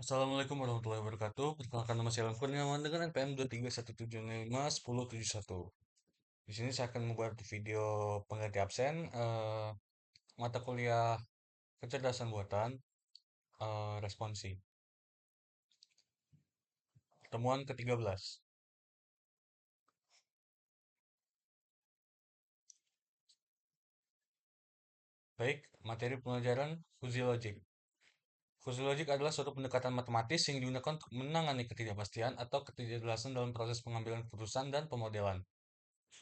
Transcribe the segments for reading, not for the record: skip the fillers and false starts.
Assalamualaikum warahmatullahi wabarakatuh. Perkenalkan nama saya Lamkur dengan NPM 231751071. Di sini saya akan membuat video pengganti absen mata kuliah kecerdasan buatan responsi. Temuan ke-13. Baik, materi pelajaran fuzzy logic. Fuzzy logic adalah suatu pendekatan matematis yang digunakan untuk menangani ketidakpastian atau ketidakjelasan dalam proses pengambilan keputusan dan pemodelan.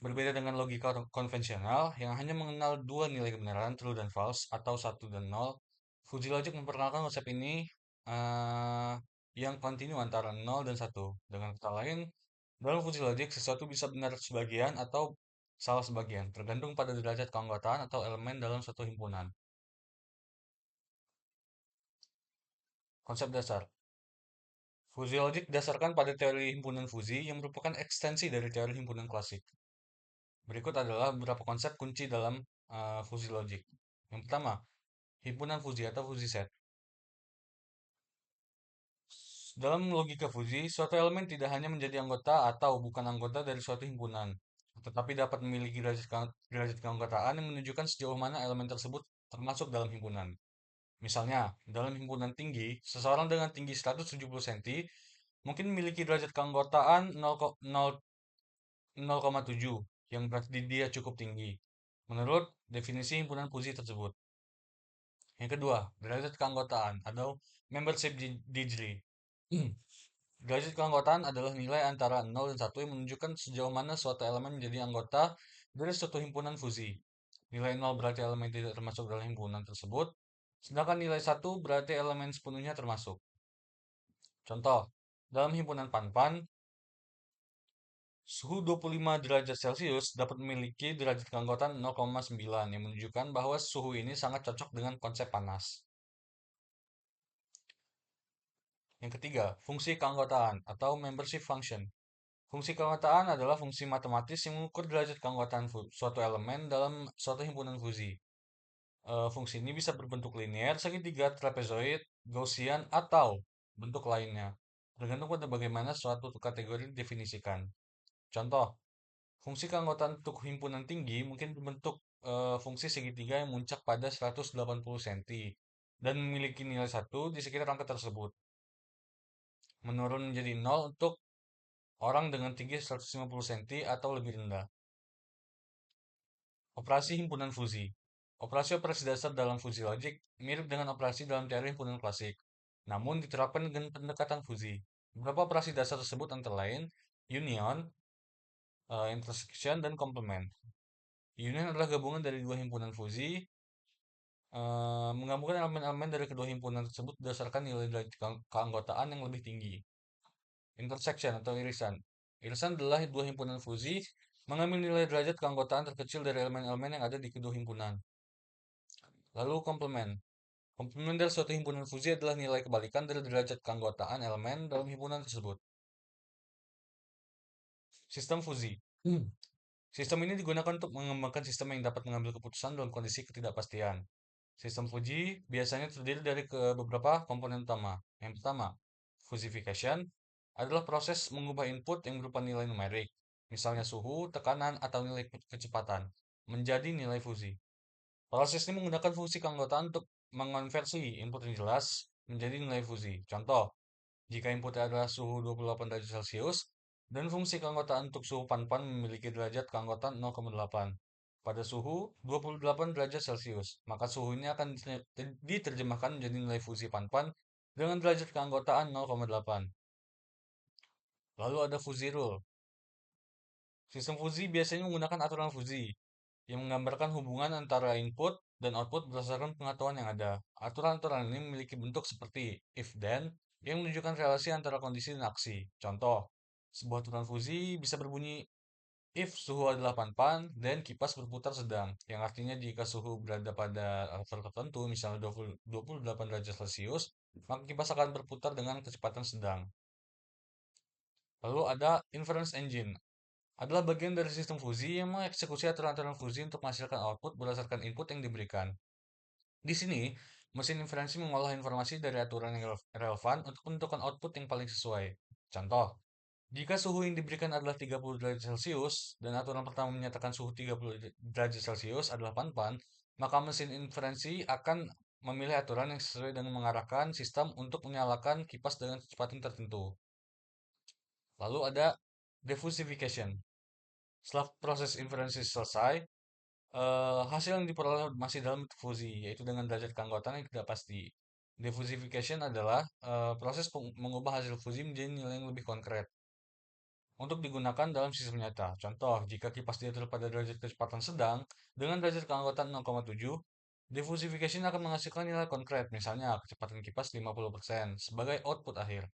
Berbeda dengan logika konvensional yang hanya mengenal dua nilai kebenaran, true dan false, atau satu dan nol, Fuzzy Logic memperkenalkan konsep ini eh, yang kontinu antara nol dan satu. Dengan kata lain, dalam Fuzzy Logic, sesuatu bisa benar sebagian atau salah sebagian, tergantung pada derajat keanggotaan atau elemen dalam suatu himpunan. Konsep dasar. Fuzzy Logic dasarkan pada teori himpunan fuzzy yang merupakan ekstensi dari teori himpunan klasik. Berikut adalah beberapa konsep kunci dalam fuzzy logic. Yang pertama, himpunan fuzzy atau fuzzy set. Dalam logika fuzzy, suatu elemen tidak hanya menjadi anggota atau bukan anggota dari suatu himpunan, tetapi dapat memiliki derajat keanggotaan yang menunjukkan sejauh mana elemen tersebut termasuk dalam himpunan. Misalnya, dalam himpunan tinggi, seseorang dengan tinggi 170 cm mungkin memiliki derajat keanggotaan 0,7, yang berarti dia cukup tinggi, menurut definisi himpunan fuzzy tersebut. Yang kedua, derajat keanggotaan atau membership degree. Derajat keanggotaan adalah nilai antara 0 dan 1 yang menunjukkan sejauh mana suatu elemen menjadi anggota dari suatu himpunan fuzzy. Nilai 0 berarti elemen tidak termasuk dalam himpunan tersebut, sedangkan nilai 1 berarti elemen sepenuhnya termasuk. Contoh, dalam himpunan Panpan, suhu 25 derajat Celcius dapat memiliki derajat keanggotaan 0,9 yang menunjukkan bahwa suhu ini sangat cocok dengan konsep panas. Yang ketiga, fungsi keanggotaan atau membership function. Fungsi keanggotaan adalah fungsi matematis yang mengukur derajat keanggotaan suatu elemen dalam suatu himpunan fuzzy. Fungsi ini bisa berbentuk linear, segitiga, trapezoid, Gaussian, atau bentuk lainnya, tergantung pada bagaimana suatu kategori didefinisikan. Contoh, fungsi keanggotaan untuk himpunan tinggi mungkin berbentuk fungsi segitiga yang muncak pada 180 cm dan memiliki nilai 1 di sekitar angka tersebut. Menurun menjadi 0 untuk orang dengan tinggi 150 cm atau lebih rendah. Operasi himpunan fuzzy. Operasi-operasi dasar dalam fuzzy logic mirip dengan operasi dalam teori himpunan klasik, namun diterapkan dengan pendekatan fuzzy. Beberapa operasi dasar tersebut antara lain union, intersection, dan complement. Union adalah gabungan dari dua himpunan fuzzy, menggabungkan elemen-elemen dari kedua himpunan tersebut berdasarkan nilai derajat keanggotaan yang lebih tinggi. Intersection atau irisan. Irisan adalah dua himpunan fuzzy mengambil nilai derajat keanggotaan terkecil dari elemen-elemen yang ada di kedua himpunan. Lalu komplement. Komplement dari suatu himpunan fuzzy adalah nilai kebalikan dari derajat keanggotaan elemen dalam himpunan tersebut. Sistem fuzzy. Sistem ini digunakan untuk mengembangkan sistem yang dapat mengambil keputusan dalam kondisi ketidakpastian. Sistem fuzzy biasanya terdiri dari beberapa komponen utama. Yang pertama, fuzzification adalah proses mengubah input yang berupa nilai numerik, misalnya suhu, tekanan, atau nilai kecepatan, menjadi nilai fuzzy. Proses ini menggunakan fungsi keanggotaan untuk mengonversi input yang jelas menjadi nilai fuzzy. Contoh, jika inputnya adalah suhu 28 derajat Celcius dan fungsi keanggotaan untuk suhu pan-pan memiliki derajat keanggotaan 0,8 pada suhu 28 derajat Celcius, maka suhu ini akan diterjemahkan menjadi nilai fuzzy pan-pan dengan derajat keanggotaan 0,8. Lalu ada fuzzy rule. Sistem fuzzy biasanya menggunakan aturan fuzzy yang menggambarkan hubungan antara input dan output berdasarkan pengetahuan yang ada. Aturan-aturan ini memiliki bentuk seperti if-then yang menunjukkan relasi antara kondisi dan aksi. Contoh, sebuah aturan fuzzy bisa berbunyi if suhu adalah pan-pan, then kipas berputar sedang, yang artinya jika suhu berada pada level tertentu, misalnya 28 derajat Celcius, maka kipas akan berputar dengan kecepatan sedang. Lalu ada inference engine, adalah bagian dari sistem fuzzy yang mengeksekusi aturan-aturan fuzzy untuk menghasilkan output berdasarkan input yang diberikan. Di sini, Mesin inferensi mengolah informasi dari aturan yang relevan untuk menentukan output yang paling sesuai. Contoh, jika suhu yang diberikan adalah 30 derajat Celcius dan aturan pertama menyatakan suhu 30 derajat Celcius adalah pan-pan, maka mesin inferensi akan memilih aturan yang sesuai dengan mengarahkan sistem untuk menyalakan kipas dengan kecepatan tertentu. Lalu ada diffusification. Setelah proses inferensi selesai, hasil yang diperoleh masih dalam difusi, yaitu dengan derajat keanggotaan yang tidak pasti. Diffusification adalah proses mengubah hasil fusi menjadi nilai yang lebih konkret untuk digunakan dalam sistem nyata. Contoh, jika kipas diatur pada derajat kecepatan sedang dengan derajat keanggotaan 0,7, diffusification akan menghasilkan nilai konkret, misalnya kecepatan kipas 50% sebagai output akhir.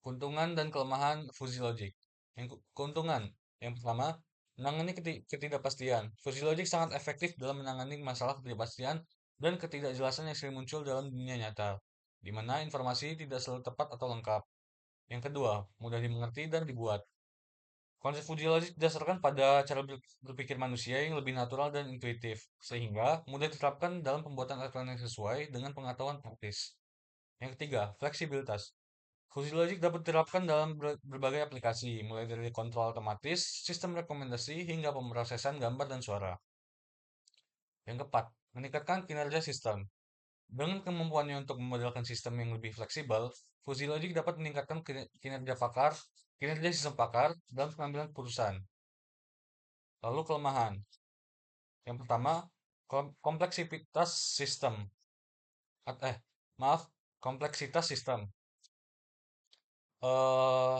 Keuntungan dan kelemahan fuzzy logic. Keuntungan, yang pertama, menangani ketidakpastian. Fuzzy logic sangat efektif dalam menangani masalah ketidakpastian dan ketidakjelasan yang sering muncul dalam dunia nyata, di mana informasi tidak selalu tepat atau lengkap. Yang kedua, mudah dimengerti dan dibuat. Konsep fuzzy logic didasarkan pada cara berpikir manusia yang lebih natural dan intuitif, sehingga mudah diterapkan dalam pembuatan aturan yang sesuai dengan pengetahuan praktis. Yang ketiga, fleksibilitas. Fuzzy Logic dapat diterapkan dalam berbagai aplikasi, mulai dari kontrol otomatis, sistem rekomendasi, hingga pemrosesan gambar dan suara. Yang keempat, meningkatkan kinerja sistem. Dengan kemampuannya untuk memodelkan sistem yang lebih fleksibel, Fuzzy Logic dapat meningkatkan kinerja sistem pakar dalam pengambilan keputusan. Lalu kelemahan. Yang pertama, kompleksitas sistem. At- eh, maaf, kompleksitas sistem. Eh,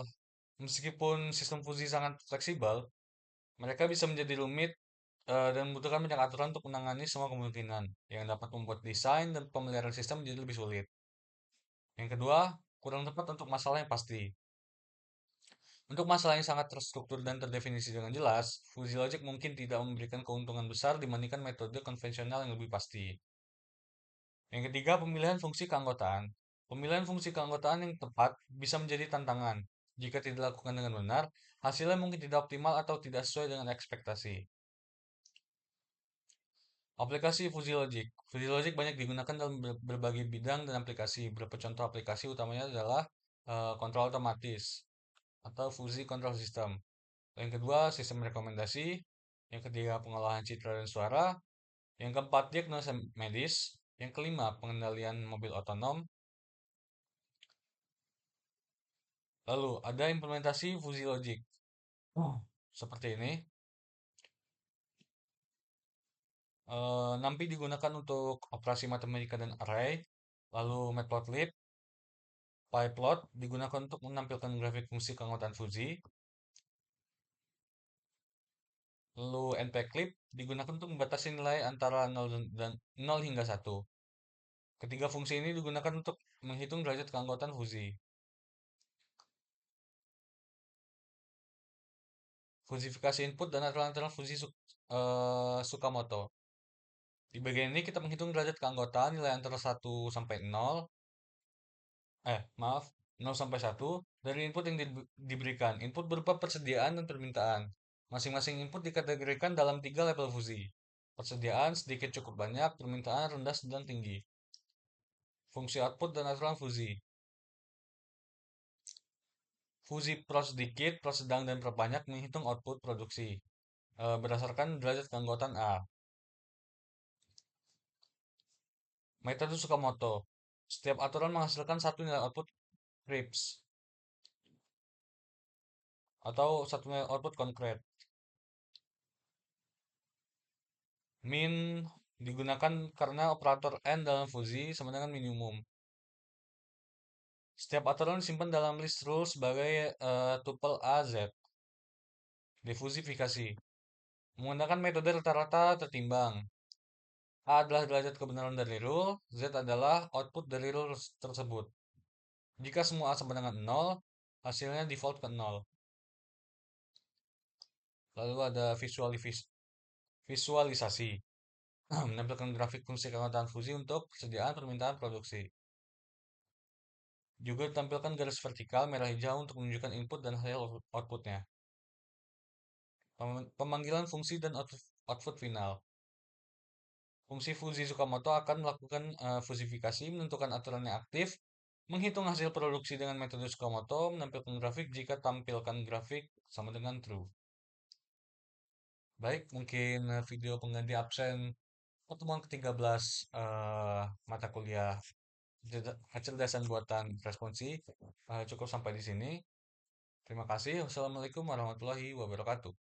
Meskipun sistem fuzzy sangat fleksibel, mereka bisa menjadi rumit dan membutuhkan banyak aturan untuk menangani semua kemungkinan yang dapat membuat desain dan pemeliharaan sistem menjadi lebih sulit. Yang kedua, kurang tepat untuk masalah yang pasti. Untuk masalah yang sangat terstruktur dan terdefinisi dengan jelas, fuzzy logic mungkin tidak memberikan keuntungan besar dibandingkan metode konvensional yang lebih pasti. Yang ketiga, pemilihan fungsi keanggotaan. Pemilihan fungsi keanggotaan yang tepat bisa menjadi tantangan. Jika tidak dilakukan dengan benar, hasilnya mungkin tidak optimal atau tidak sesuai dengan ekspektasi. Aplikasi Fuzzy Logic. Fuzzy Logic banyak digunakan dalam berbagai bidang dan aplikasi. Beberapa contoh aplikasi utamanya adalah kontrol otomatis atau Fuzzy Control System. Yang kedua, sistem rekomendasi. Yang ketiga, pengolahan citra dan suara. Yang keempat, diagnosa medis. Yang kelima, pengendalian mobil otonom. Lalu, ada implementasi Fuzzy Logic. Seperti ini. NumPy digunakan untuk operasi matematika dan array. Lalu Matplotlib, PyPlot digunakan untuk menampilkan grafik fungsi keanggotaan fuzzy. Lalu npclip digunakan untuk membatasi nilai antara 0 hingga 1. Ketiga fungsi ini digunakan untuk menghitung derajat keanggotaan fuzzy. Fusifikasi input dan aturan-aturan fuzzy Tsukamoto. Di bagian ini kita menghitung derajat keanggotaan nilai antara 1 sampai 0. Maaf, 0 sampai 1 dari input yang diberikan. Input berupa persediaan dan permintaan. Masing-masing input dikategorikan dalam 3 level fuzzy. Persediaan sedikit cukup banyak, permintaan rendah sedang tinggi. Fungsi output dan aturan fuzzy. Fuzzy pro sedikit, pro sedang, dan pro banyak menghitung output produksi berdasarkan derajat keanggotaan A. Metode Tsukamoto. Setiap aturan menghasilkan satu nilai output crisp atau satu nilai output konkret. Min digunakan karena operator n dalam fuzzy sama dengan minimum. Setiap aturan disimpan dalam list rule sebagai tuple AZ. Difusifikasi. Menggunakan metode rata-rata tertimbang. A adalah derajat kebenaran dari rule, Z adalah output dari rule tersebut. Jika semua A sama dengan 0, hasilnya default ke 0. Lalu ada visualisasi. Menampilkan grafik fungsi keanggotaan fuzzy untuk persediaan permintaan produksi. Juga ditampilkan garis vertikal merah hijau untuk menunjukkan input dan hasil outputnya. Pemanggilan fungsi dan output final. Fungsi Fuji Tsukamoto akan melakukan fusifikasi, menentukan aturan yang aktif, menghitung hasil produksi dengan metode Tsukamoto, menampilkan grafik jika tampilkan grafik sama dengan true. Baik, mungkin video pengganti absen pertemuan ke-13 mata kuliah kecerdasan buatan responsi cukup sampai di sini. Terima kasih. Wassalamualaikum warahmatullahi wabarakatuh.